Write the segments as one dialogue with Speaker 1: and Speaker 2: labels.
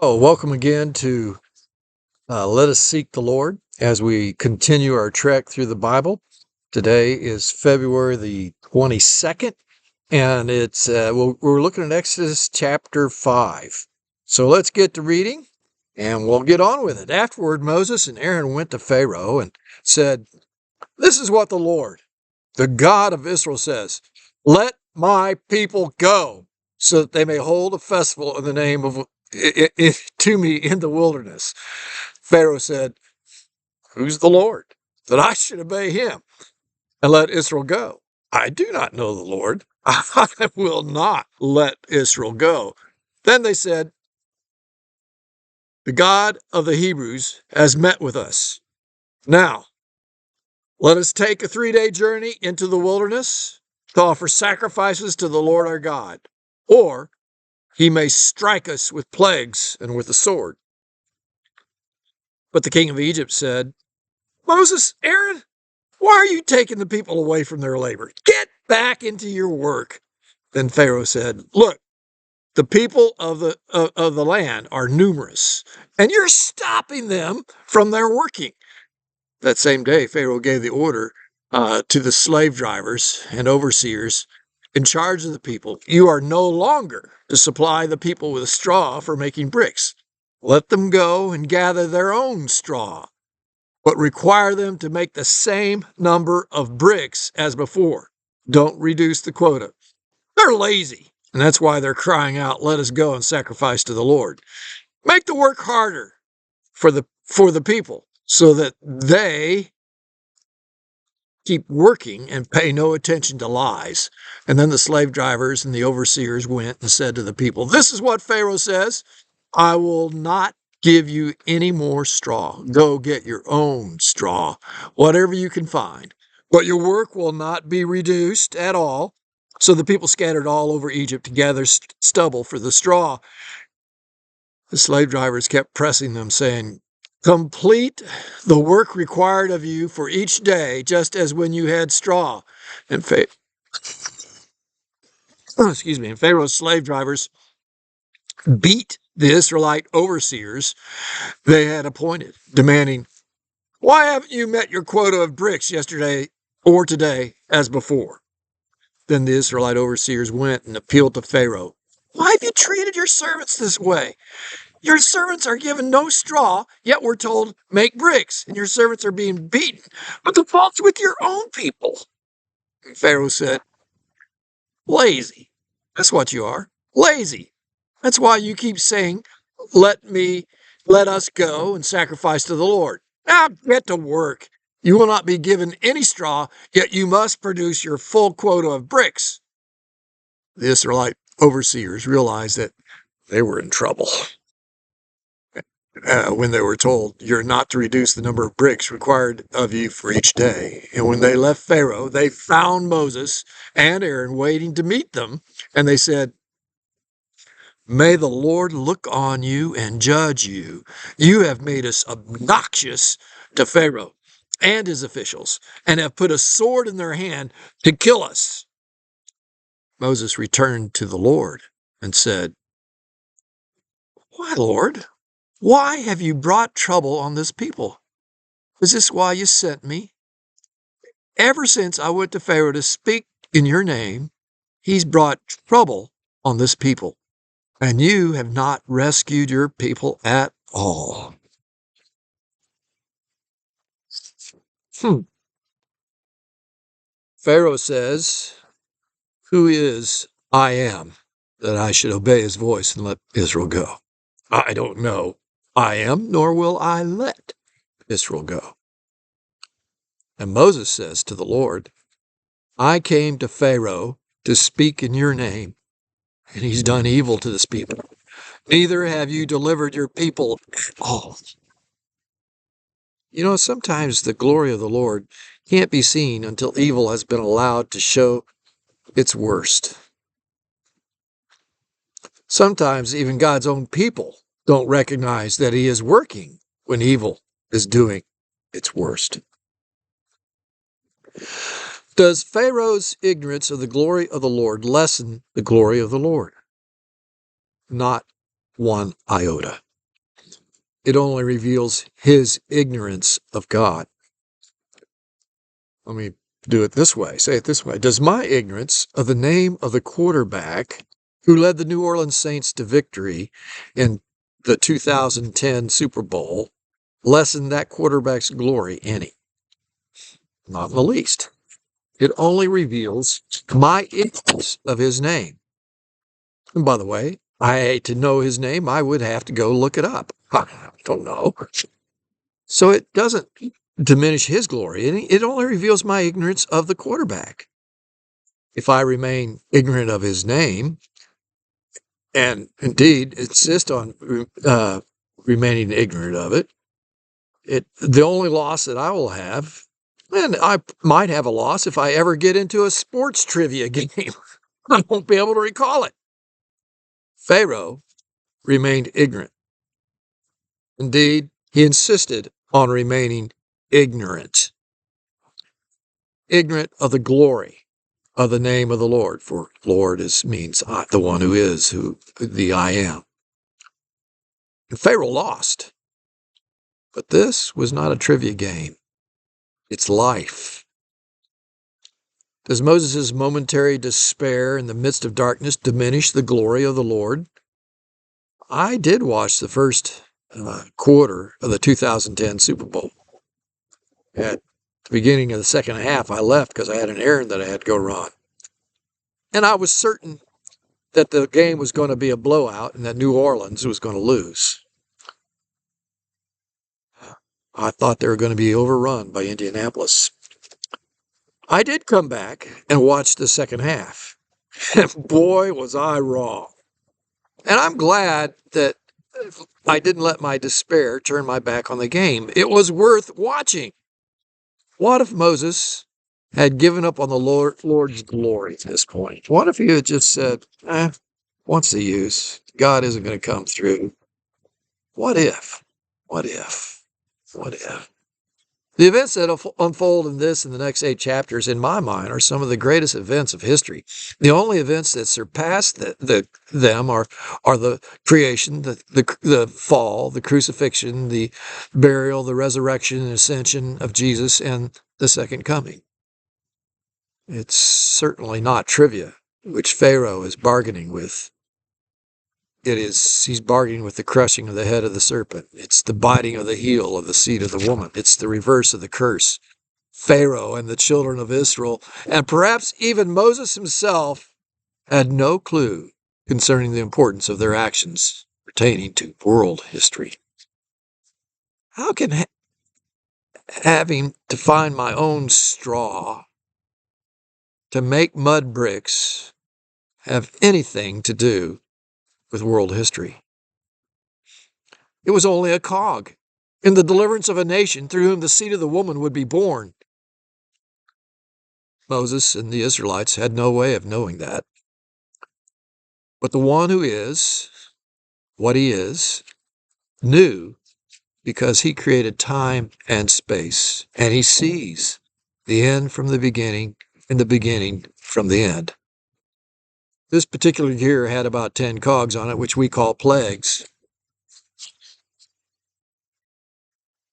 Speaker 1: Oh, welcome again to Let Us Seek the Lord as we continue our trek through the Bible. Today is February the 22nd, and we're looking at Exodus chapter 5. So let's get to reading, and we'll get on with it. Afterward, Moses and Aaron went to Pharaoh and said, "This is what the Lord, the God of Israel, says: Let my people go, so that they may hold a festival in the name of to me in the wilderness." Pharaoh said, "Who's the Lord, that I should obey him and let Israel go? I do not know the Lord. I will not let Israel go." Then they said, "The God of the Hebrews has met with us. Now, let us take a 3-day journey into the wilderness to offer sacrifices to the Lord our God, or he may strike us with plagues and with the sword." But the king of Egypt said, "Moses, Aaron, why are you taking the people away from their labor? Get back into your work." Then Pharaoh said, "Look, the people of the land are numerous, and you're stopping them from their working." That same day, Pharaoh gave the order to the slave drivers and overseers in charge of the people, "You are no longer to supply the people with straw for making bricks. Let them go and gather their own straw, but require them to make the same number of bricks as before. Don't reduce the quota." They're lazy, and that's why they're crying out, "Let us go and sacrifice to the Lord." Make the work harder for the people, so that they keep working and pay no attention to lies. And then the slave drivers and the overseers went and said to the people, "This is what Pharaoh says: I will not give you any more straw. Go get your own straw, whatever you can find. But your work will not be reduced at all." So the people scattered all over Egypt to gather stubble for the straw. The slave drivers kept pressing them, saying, "Complete the work required of you for each day, just as when you had straw." And and Pharaoh's slave drivers beat the Israelite overseers they had appointed, demanding, "Why haven't you met your quota of bricks yesterday or today as before?" Then the Israelite overseers went and appealed to Pharaoh. "Why have you treated your servants this way? Your servants are given no straw, yet we're told, 'Make bricks,' and your servants are being beaten. But the fault's with your own people." And Pharaoh said, "Lazy. That's what you are. Lazy. That's why you keep saying, 'Let us go and sacrifice to the Lord.' Now get to work. You will not be given any straw, yet you must produce your full quota of bricks." The Israelite overseers realized that they were in trouble when they were told, "You're not to reduce the number of bricks required of you for each day." And when they left Pharaoh, they found Moses and Aaron waiting to meet them, and they said, "May the Lord look on you and judge you. You have made us obnoxious to Pharaoh and his officials, and have put a sword in their hand to kill us." Moses returned to the Lord and said, "Why, Lord? Why have you brought trouble on this people? Is this why you sent me? Ever since I went to Pharaoh to speak in your name, he's brought trouble on this people, and you have not rescued your people at all." Pharaoh says, "Who is I am, that I should obey his voice and let Israel go? I don't know I am, nor will I let Israel go." And Moses says to the Lord, "I came to Pharaoh to speak in your name, and he's done evil to this people. Neither have you delivered your people at all." Sometimes the glory of the Lord can't be seen until evil has been allowed to show its worst. Sometimes even God's own people don't recognize that he is working when evil is doing its worst. Does Pharaoh's ignorance of the glory of the Lord lessen the glory of the Lord? Not one iota. It only reveals his ignorance of God. Let me do it this way. Say it this way. Does my ignorance of the name of the quarterback who led the New Orleans Saints to victory in the 2010 Super Bowl lessen that quarterback's glory any? Not in the least. It only reveals my ignorance of his name. And by the way, to know his name, I would have to go look it up. I don't know. So it doesn't diminish his glory. It only reveals my ignorance of the quarterback. If I remain ignorant of his name, and indeed insist on remaining ignorant of it, the only loss that I will have, and I might have a loss if I ever get into a sports trivia game. I won't be able to recall it. Pharaoh remained ignorant. Indeed, he insisted on remaining ignorant of the glory of the name of the Lord, for Lord means the one who is, who the I am. And Pharaoh lost. But this was not a trivia game. It's life. Does Moses' momentary despair in the midst of darkness diminish the glory of the Lord? I did watch the first quarter of the 2010 Super Bowl. At the beginning of the second half, I left because I had an errand that I had to go run. And I was certain that the game was going to be a blowout and that New Orleans was going to lose. I thought they were going to be overrun by Indianapolis. I did come back and watch the second half. And boy, was I wrong. And I'm glad that I didn't let my despair turn my back on the game. It was worth watching. What if Moses had given up on the Lord's glory at this point? What if he had just said, what's the use? God isn't going to come through. What if? What if? What if? The events that unfold in this and the next 8 chapters, in my mind, are some of the greatest events of history. The only events that surpass them are the creation, the fall, the crucifixion, the burial, the resurrection and ascension of Jesus, and the second coming. It's certainly not trivia, which Pharaoh is bargaining with. He's bargaining with the crushing of the head of the serpent. It's the biting of the heel of the seed of the woman. It's the reverse of the curse. Pharaoh and the children of Israel, and perhaps even Moses himself, had no clue concerning the importance of their actions pertaining to world history. How can having to find my own straw to make mud bricks have anything to do with world history? It was only a cog in the deliverance of a nation through whom the seed of the woman would be born. Moses and the Israelites had no way of knowing that. But the one who is what he is knew, because he created time and space, and he sees the end from the beginning and the beginning from the end. This particular gear had about 10 cogs on it, which we call plagues,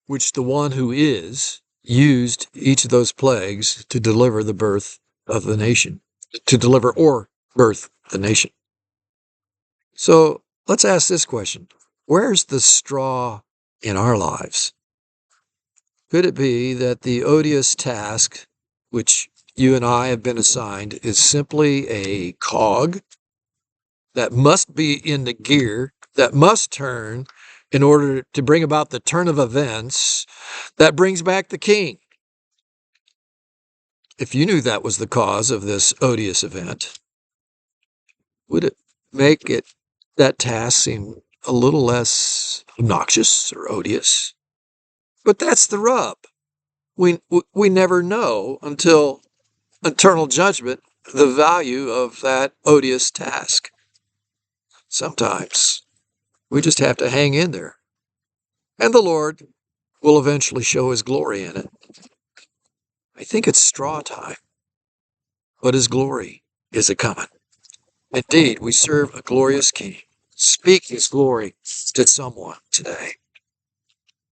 Speaker 1: which the one who is used each of those plagues to deliver the birth of the nation, to deliver or birth the nation. So let's ask this question. Where's the straw in our lives? Could it be that the odious task which you and I have been assigned is simply a cog that must be in the gear, that must turn in order to bring about the turn of events that brings back the king? If you knew that was the cause of this odious event, would it make that task seem a little less obnoxious or odious? But that's the rub. We never know until eternal judgment the value of that odious task. Sometimes we just have to hang in there, and the Lord will eventually show his glory in it. I think it's straw time, but his glory is a-coming. Indeed, we serve a glorious King. Speak his glory to someone today.